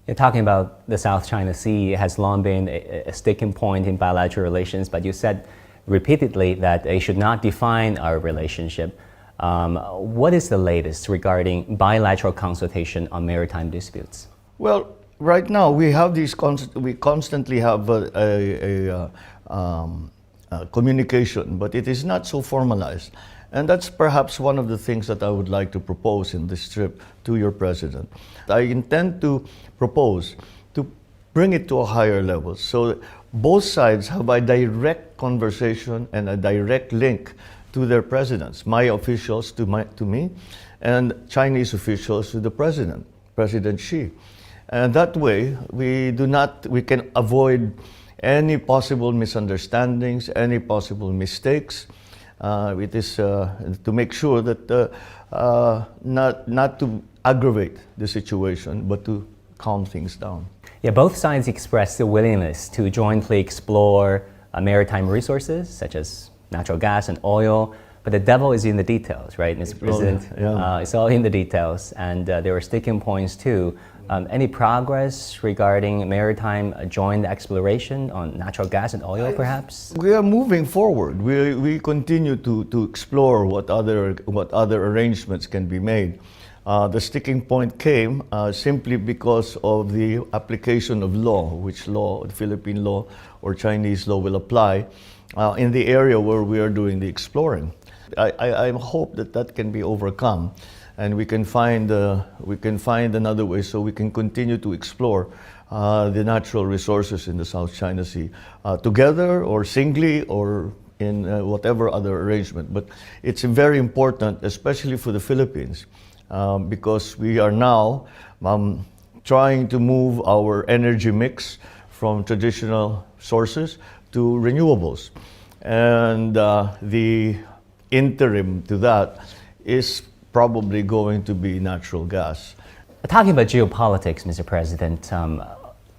You're talking about the South China Sea. It has long been a sticking point in bilateral relations, but you said repeatedly that it should not define our relationship. What is the latest regarding bilateral consultation on maritime disputes? Well, right now we have these. We constantly have communication, but it is not so formalized. And that's perhaps one of the things that I would like to propose in this trip to your president. I intend to propose to bring it to a higher level so that both sides have a direct conversation and a direct link to their presidents, my officials to me, and Chinese officials to the president, President Xi. And that way we can avoid any possible misunderstandings, any possible mistakes. It is to make sure that not to aggravate the situation, but to calm things down. Yeah, both sides expressed the willingness to jointly explore maritime resources such as natural gas and oil, but the devil is in the details, right, Mr. President? Yeah. It's all in the details, and there were sticking points too. Any progress regarding maritime joint exploration on natural gas and oil, perhaps? We are moving forward. We continue to explore what other arrangements can be made. The sticking point came simply because of the application of law, which law, Philippine law or Chinese law, will apply in the area where we are doing the exploring. I hope that can be overcome, and we can find another way so we can continue to explore the natural resources in the South China Sea together or singly or in whatever other arrangement. But it's very important, especially for the Philippines, because we are now trying to move our energy mix from traditional sources to renewables. And the interim to that is probably going to be natural gas. Talking about geopolitics, Mr. President,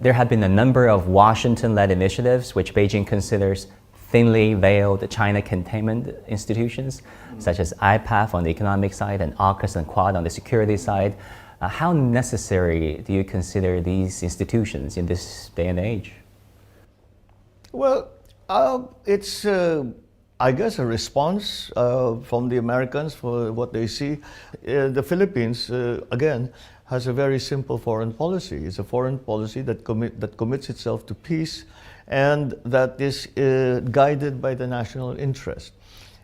there have been a number of Washington-led initiatives which Beijing considers thinly veiled China containment institutions, such as IPAF on the economic side and AUKUS and Quad on the security side. How necessary do you consider these institutions in this day and age? Well, it's, I guess, a response from the Americans for what they see. The Philippines, again, has a very simple foreign policy. It's a foreign policy that commits itself to peace and that is guided by the national interest.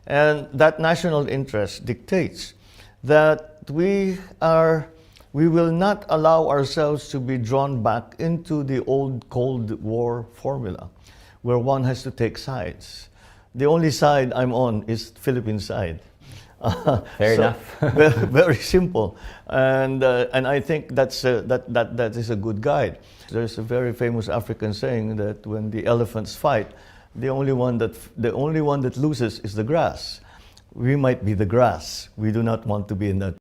And that national interest dictates that we will not allow ourselves to be drawn back into the old Cold War formula, where one has to take sides. The only side I'm on is the Philippine side. Fair enough. Very simple, and I think that is a good guide. There's a very famous African saying that when the elephants fight, the only one that loses is the grass. We might be the grass. We do not want to be in that